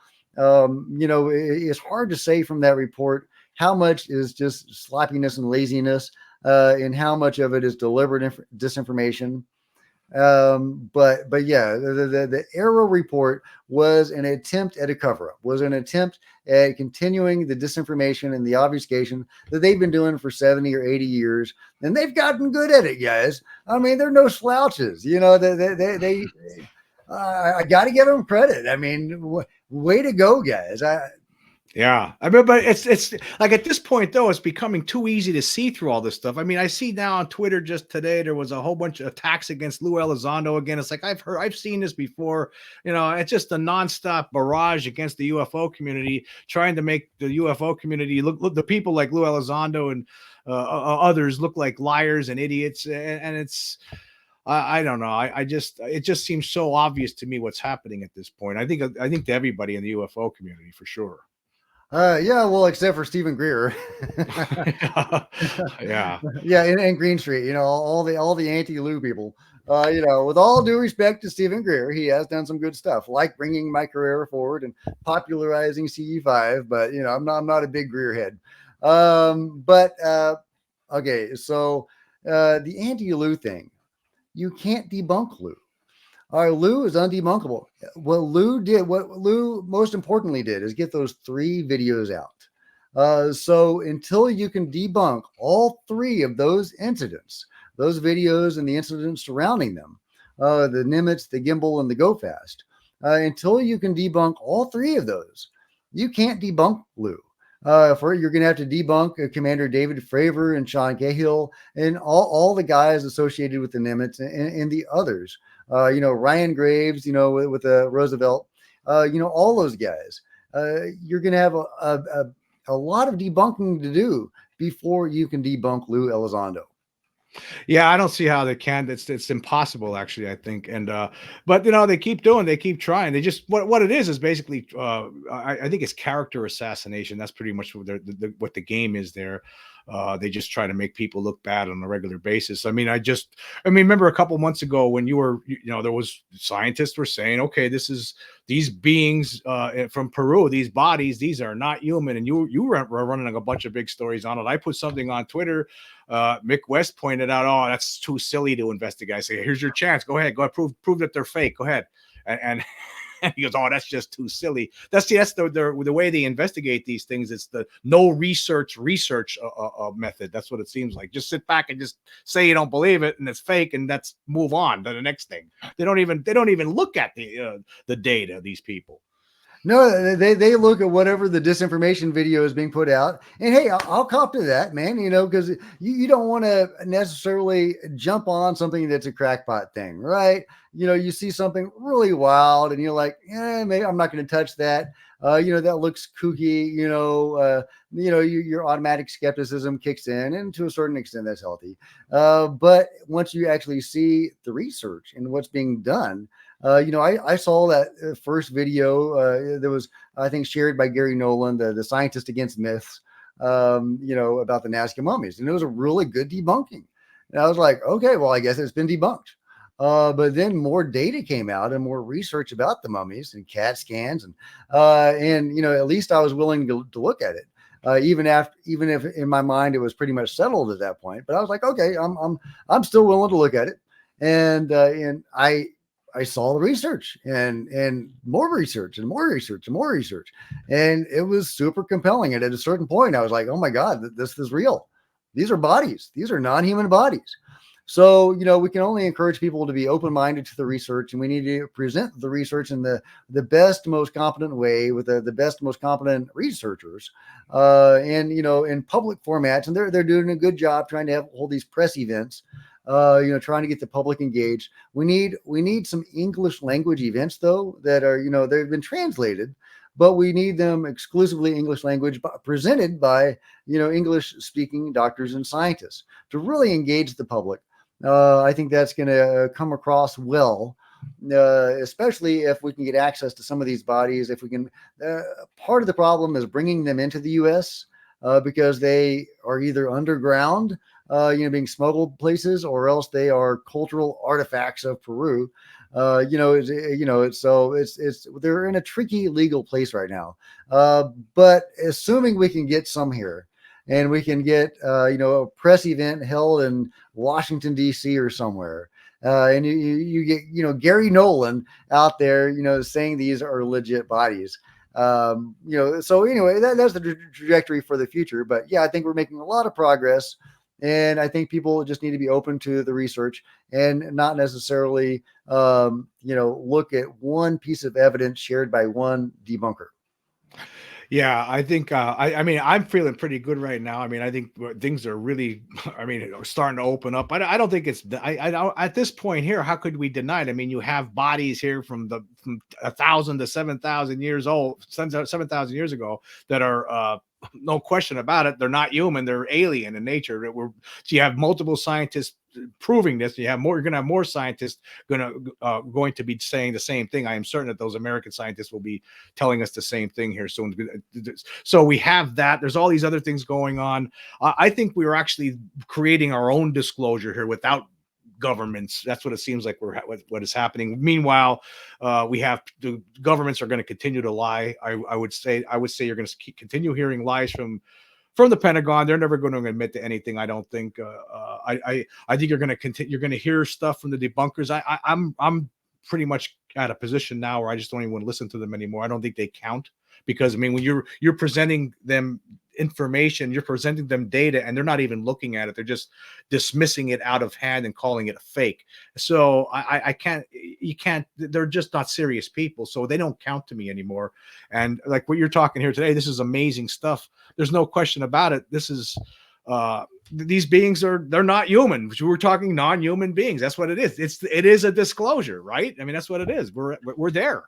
It's hard to say from that report how much is just sloppiness and laziness, and how much of it is deliberate disinformation. But yeah, the Arrow report was an attempt at a cover-up, was an attempt at continuing the disinformation and the obfuscation that they've been doing for 70 or 80 years, and they've gotten good at it, guys. I mean, they're no slouches. I got to give them credit. I mean, way to go, guys. Yeah, I mean, but it's like at this point though, it's becoming too easy to see through all this stuff. I mean, I see now on Twitter just today there was a whole bunch of attacks against Lou Elizondo again. It's like I've seen this before. It's just a nonstop barrage against the UFO community, trying to make the UFO community look the people like Lou Elizondo and others look like liars and idiots, and it's. I don't know. It just seems so obvious to me what's happening at this point. I think to everybody in the UFO community for sure. Yeah, well, except for Stephen Greer. Yeah. Yeah, and Green Street, all the anti-Lou people. With all due respect to Stephen Greer, he has done some good stuff, like bringing my career forward and popularizing CE5. But I'm not a big Greer head. Okay, so the anti-Lou thing, you can't debunk Lou. Lou is undebunkable. What Lou most importantly did is get those 3 videos out. So until you can debunk all 3 of those incidents, those videos and the incidents surrounding them, the Nimitz, the Gimbal, and the Go Fast, until you can debunk all 3 of those, you can't debunk Lou. You're going to have to debunk Commander David Fravor and Sean Cahill and all the guys associated with the Nimitz and the others. Ryan Graves, with Roosevelt, all those guys. You're going to have a lot of debunking to do before you can debunk Lou Elizondo. Yeah, I don't see how they can. It's impossible, actually, I think. And but they keep trying. They just what it is basically I think it's character assassination. That's pretty much what the game is there. They just try to make people look bad on a regular basis. I mean, remember a couple months ago when there was scientists were saying, okay, these beings from Peru, these bodies, these are not human. And you were running a bunch of big stories on it. I put something on Twitter. Mick West pointed out, oh, that's too silly to investigate. I say, here's your chance. Go ahead, prove that they're fake. Go ahead. And And he goes, "Oh, that's just too silly." That's the way they investigate these things. It's the no research method. That's what it seems like. Just sit back and just say you don't believe it and it's fake, and that's move on to the next thing. They don't even look at the data. These people. No, they look at whatever the disinformation video is being put out, and hey, I'll cop to that, man. Because you don't want to necessarily jump on something that's a crackpot thing, right? You see something really wild, and you're like, maybe I'm not going to touch that. That looks kooky. Your automatic skepticism kicks in, and to a certain extent, that's healthy. But once you actually see the research and what's being done. I saw that first video that was, I think, shared by Gary Nolan, the scientist against myths, about the Nazca mummies. And it was a really good debunking. And I was like, okay, well, I guess it's been debunked. But then more data came out and more research about the mummies and CAT scans. And at least I was willing to look at it. Even if in my mind it was pretty much settled at that point, but I was like, okay, I'm still willing to look at it. And I saw the research and more research and more research and more research. And it was super compelling. And at a certain point, I was like, oh my God, this is real. These are bodies. These are non-human bodies. So, we can only encourage people to be open-minded to the research, and we need to present the research in the best, most competent way with the best, most competent researchers, in public formats. And they're doing a good job trying to hold these press events. Trying to get the public engaged. We need some English language events though that are, they've been translated, but we need them exclusively English language presented by, English speaking doctors and scientists to really engage the public. I think that's going to come across well, especially if we can get access to some of these bodies. If we can, part of the problem is bringing them into the U.S. Because they are either underground, being smuggled places, or else they are cultural artifacts of Peru. They're in a tricky legal place right now. But assuming we can get some here, and we can get a press event held in Washington D.C. or somewhere, and you get Gary Nolan out there saying these are legit bodies. So anyway, that's the trajectory for the future. But yeah, I think we're making a lot of progress. And I think people just need to be open to the research and not necessarily, look at one piece of evidence shared by one debunker. Yeah, I think I mean I'm feeling pretty good right now. I mean, I think things are really, starting to open up. I don't think it's I don't at this point here. How could we deny it? I mean, you have bodies here from 1,000 to 7,000 years old, 7,000 years ago that are no question about it. They're not human. They're alien in nature. So you have multiple scientists proving this. You're going to have more scientists going to be saying the same thing. I am certain that those American scientists will be telling us the same thing here soon. So we have that. There's all these other things going on. I think we are actually creating our own disclosure here without governments. That's what it seems like what is happening. Meanwhile, we have the governments are going to continue to lie. I would say you're going to continue hearing lies from the Pentagon. They're never going to admit to anything. I don't think. I think you're going to continue. You're going to hear stuff from the debunkers. I'm pretty much at a position now where I just don't even want to listen to them anymore. I don't think they count, because when you're presenting them information, you're presenting them data, and they're not even looking at it. They're just dismissing it out of hand and calling it a fake. So I can't. You can't. They're just not serious people. So they don't count to me anymore. And like what you're talking here today, this is amazing stuff. There's no question about it. This is. These beings they're not human. We're talking non-human beings. That's what it is. It is a disclosure, right? I mean, that's what it is. We're there.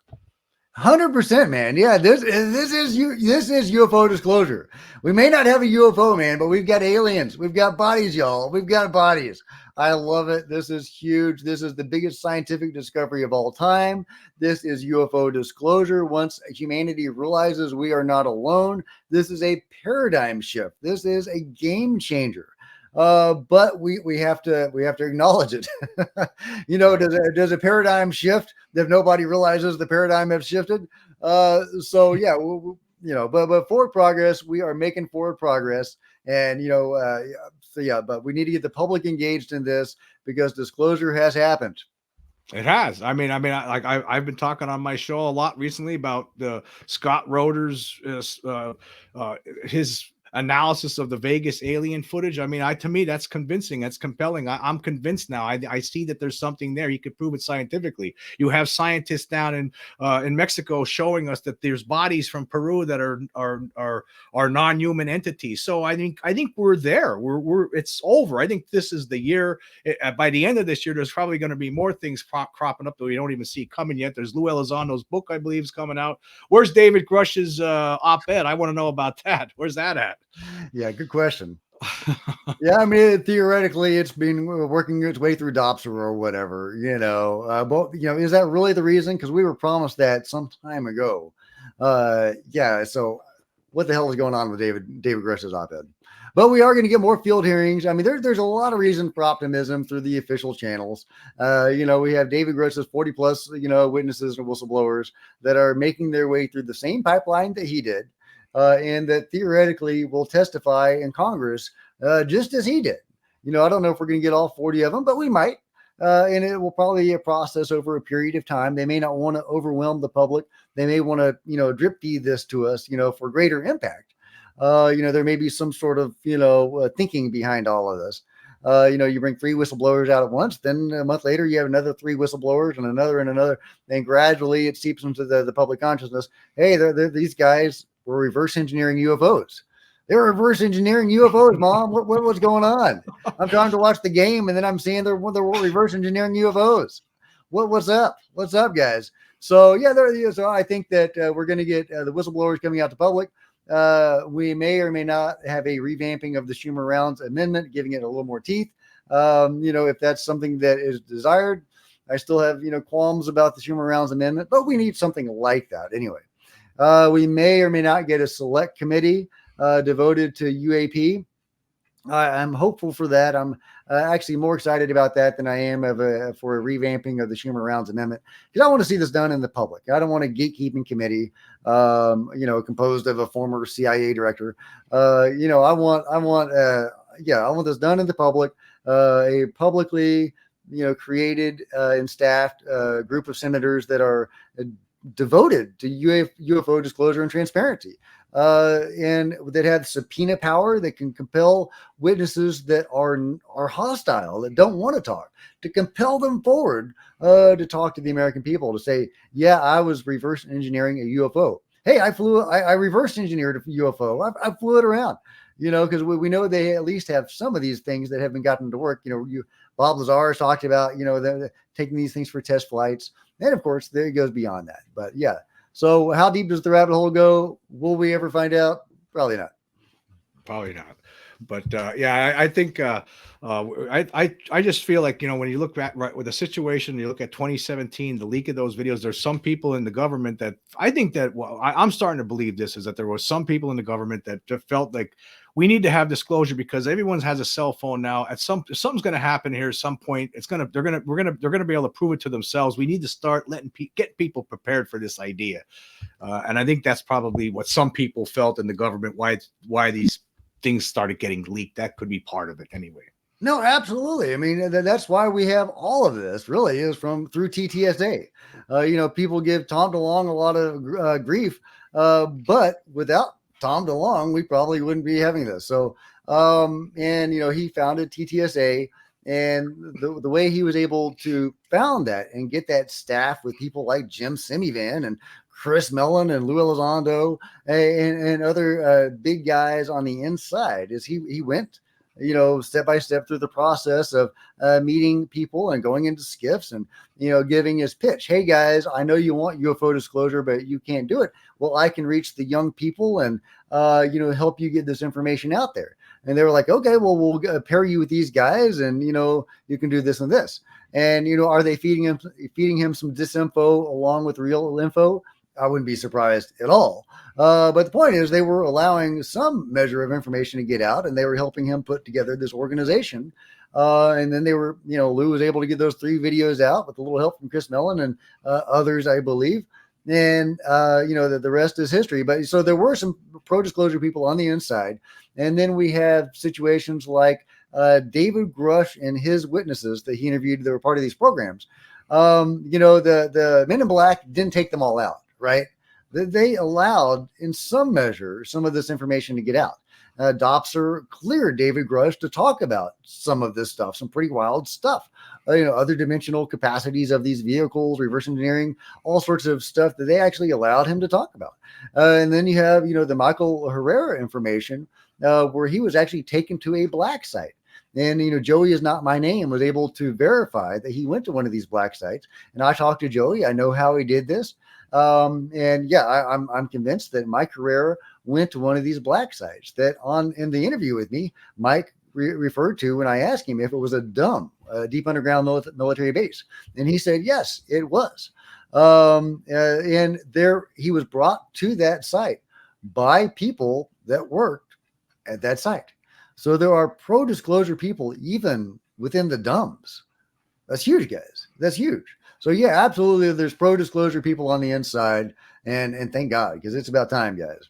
100%, man. Yeah, this is UFO disclosure. We may not have a UFO, man, but we've got aliens. We've got bodies, y'all. We've got bodies. I love it. This is huge. This is the biggest scientific discovery of all time. This is UFO disclosure. Once humanity realizes we are not alone, this is a paradigm shift. This is a game changer. But we have to acknowledge it. Does a paradigm shift if nobody realizes the paradigm has shifted? So yeah, but forward progress, we are making forward progress, and so yeah, but we need to get the public engaged in this because disclosure has happened. It has. I've been talking on my show a lot recently about the Scott Roeder's his analysis of the Vegas alien footage. To me, that's convincing. That's compelling. I'm convinced now. I see that there's something there. You could prove it scientifically. You have scientists down in Mexico showing us that there's bodies from Peru that are non-human entities. So I think we're there. We're it's over. I think this is the year. By the end of this year, there's probably going to be more things cropping up that we don't even see coming yet. There's Lou Elizondo's book, I believe, is coming out. Where's David Grush's op-ed? I want to know about that. Where's that at? Yeah, good question. Yeah, I mean, theoretically, it's been working its way through DOPSR or whatever, but is that really the reason? Because we were promised that some time ago. Yeah. So, what the hell is going on with David Grush's op-ed? But we are going to get more field hearings. I mean, there's a lot of reason for optimism through the official channels. We have David Grush's 40 plus, witnesses and whistleblowers that are making their way through the same pipeline that he did. And that theoretically will testify in Congress just as he did. I don't know if we're going to get all 40 of them, but we might. And it will probably be a process over a period of time. They may not want to overwhelm the public. They may want to, drip feed this to us, for greater impact. There may be some sort of, thinking behind all of this. You bring 3 whistleblowers out at once, then a month later, you have another 3 whistleblowers and another, and gradually it seeps into the public consciousness. Hey, these guys were reverse engineering UFOs. They're reverse engineering UFOs, Mom. What's going on? I'm trying to watch the game, and then I'm seeing they're reverse engineering UFOs. What's up? What's up, guys? So yeah, so I think that we're going to get the whistleblowers coming out to public. We may or may not have a revamping of the Schumer Rounds Amendment, giving it a little more teeth. If that's something that is desired. I still have qualms about the Schumer Rounds Amendment, but we need something like that anyway. We may or may not get a select committee devoted to UAP. I'm hopeful for that. I'm actually more excited about that than I am for a revamping of the Schumer Rounds Amendment, because I want to see this done in the public. I don't want a gatekeeping committee, composed of a former CIA director. I want this done in the public, a publicly, created and staffed group of senators that are devoted to UFO disclosure and transparency, and that have subpoena power that can compel witnesses that are hostile, that don't want to talk, to compel them forward to talk to the American people, to say, yeah, I was reverse engineering a UFO. Hey, I reverse engineered a UFO. I flew it around, because we know they at least have some of these things that have been gotten to work. Bob Lazar has talked about, taking these things for test flights. And of course, there it goes beyond that. But yeah. So how deep does the rabbit hole go? Will we ever find out? Probably not. Probably not. But I think I just feel like, when you look at right with the situation, you look at 2017, the leak of those videos, there's some people in the government that I think that, I'm starting to believe this, is that there was some people in the government that just felt like we need to have disclosure, because everyone has a cell phone now. Something's going to happen here at some point. They're going to be able to prove it to themselves. We need to start get people prepared for this idea. And I think that's probably what some people felt in the government, why these things started getting leaked. That could be part of it anyway. No, absolutely. I mean, that's why we have all of this, really, is through TTSA. People give Tom DeLonge a lot of grief, but without Tom DeLonge, we probably wouldn't be having this. So, he founded TTSA, and the way he was able to found that and get that staff with people like Jim Semivan and Chris Mellon and Lou Elizondo and other big guys on the inside, is he went, step by step through the process of meeting people and going into skiffs and, giving his pitch. Hey guys, I know you want UFO disclosure, but you can't do it. Well, I can reach the young people and, help you get this information out there. And they were like, okay, well, we'll pair you with these guys and, you can do this and this. And, are they feeding him some disinfo along with real info? I wouldn't be surprised at all. But the point is, they were allowing some measure of information to get out, and they were helping him put together this organization. And then they were, Lou was able to get those 3 videos out with a little help from Chris Mellon and others, I believe. And, the rest is history. But so there were some pro-disclosure people on the inside. And then we have situations like David Grush and his witnesses that he interviewed that were part of these programs. The Men in Black didn't take them all out, right? They allowed, in some measure, some of this information to get out. Dopser cleared David Grush to talk about some of this stuff, some pretty wild stuff. Other dimensional capacities of these vehicles, reverse engineering, all sorts of stuff that they actually allowed him to talk about. And then you have, the Michael Herrera information, where he was actually taken to a black site. And, Joey is not my name was able to verify that he went to one of these black sites. And I talked to Joey. I know how he did this. I'm convinced that Mike Herrera went to one of these black sites that in the interview with me, Mike referred to when I asked him if it was a deep underground military base. And he said, yes, it was. And there he was brought to that site by people that worked at that site. So there are pro-disclosure people even within the dumbs. That's huge, guys. That's huge. So yeah, absolutely. There's pro-disclosure people on the inside, and thank God, because it's about time, guys.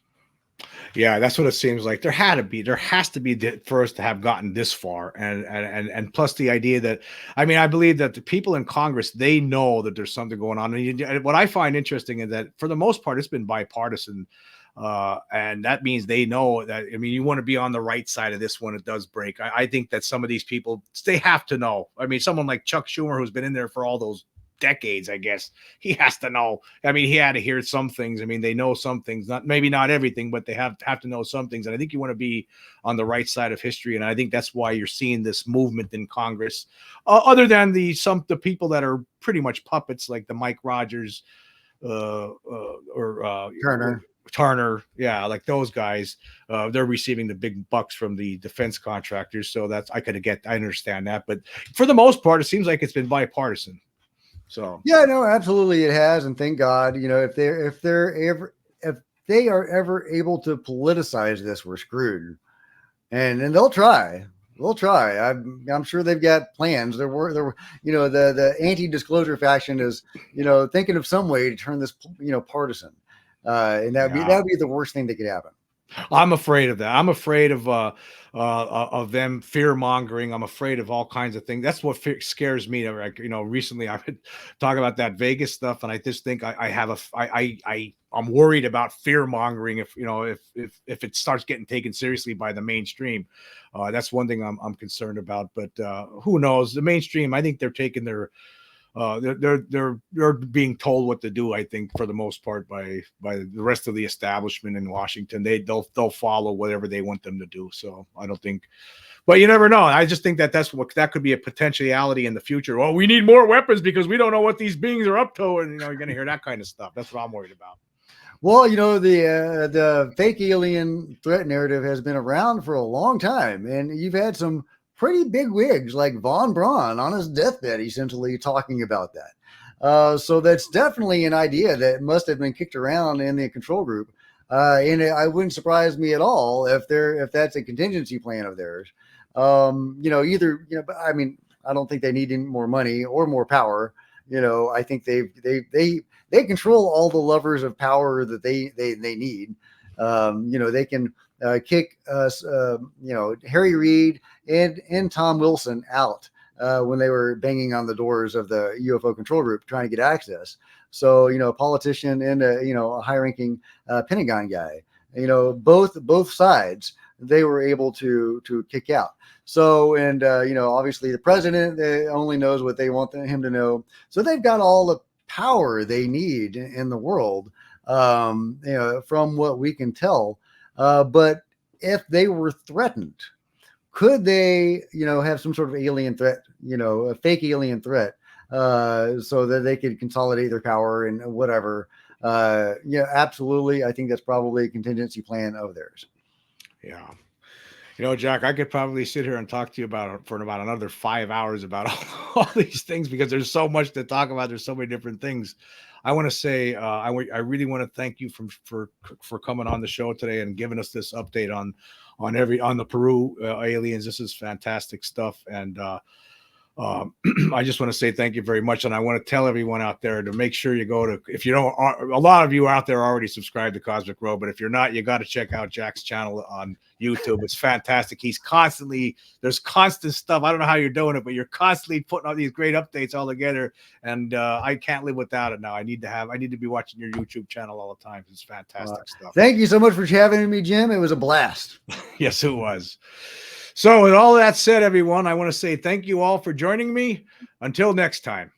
Yeah, that's what it seems like. There has to be for us to have gotten this far, and plus the idea that, I believe that the people in Congress, they know that there's something going on. And what I find interesting is that for the most part, it's been bipartisan. And that means they know that, you want to be on the right side of this when it does break. I think that some of these people, they have to know. Someone like Chuck Schumer, who's been in there for all those decades, I guess, he has to know. He had to hear some things. They know some things, maybe not everything, but they have to know some things. And I think you want to be on the right side of history. And I think that's why you're seeing this movement in Congress, other than the people that are pretty much puppets, like the Mike Rogers, or Turner, yeah, like those guys. They're receiving the big bucks from the defense contractors, so I understand that. But for the most part, it seems like it's been bipartisan. So yeah, no, absolutely, it has, and thank God. If they are ever able to politicize this, we're screwed. And they'll try. They'll try. I'm sure they've got plans. The anti-disclosure faction is, thinking of some way to turn this, partisan. And that'd be the worst thing that could happen. I'm afraid of that. I'm afraid of them fear mongering. I'm afraid of all kinds of things. That's what scares me. Recently I've been talking about that Vegas stuff, and I just think I'm worried about fear mongering. If it starts getting taken seriously by the mainstream, that's one thing I'm concerned about. But who knows? The mainstream, I think they're taking their they're being told what to do, I think, for the most part, by the rest of the establishment in Washington. They'll follow whatever they want them to do. So I don't think, but you never know. I just think that could be a potentiality in the future. Well, we need more weapons because we don't know what these beings are up to, and you're going to hear that kind of stuff. That's what I'm worried about. Well, the fake alien threat narrative has been around for a long time, and you've had some pretty big wigs like Von Braun on his deathbed, essentially talking about that. So that's definitely an idea that must have been kicked around in the control group. And it wouldn't surprise me at all if that's a contingency plan of theirs. But I don't think they need any more money or more power. I think they control all the levers of power that they need. They can kick Harry Reid and Tom Wilson out when they were banging on the doors of the UFO control group trying to get access. So, a politician and a high-ranking Pentagon guy, both sides, they were able to kick out. So, and obviously the president only knows what they want him to know. So they've got all the power they need in the world, from what we can tell. But if they were threatened, could they, have some sort of alien threat, a fake alien threat, so that they could consolidate their power and whatever? Absolutely. I think that's probably a contingency plan of theirs. Yeah. Jack, I could probably sit here and talk to you for about another 5 hours about all these things, because there's so much to talk about. There's so many different things. I want to say, I really want to thank you for coming on the show today and giving us this update on the Peru aliens. This is fantastic stuff. And I just want to say thank you very much. And I want to tell everyone out there to make sure you go to, if you don't, a lot of you out there already subscribed to Cosmic Road, but if you're not, you got to check out Jack's channel on YouTube. It's fantastic. There's constant stuff. I don't know how you're doing it, but you're constantly putting all these great updates all together. And I can't live without it now. I need to be watching your YouTube channel all the time. It's fantastic stuff. Thank you so much for having me, Jim. It was a blast. Yes, it was. So with all that said, everyone, I want to say thank you all for joining me. Until next time.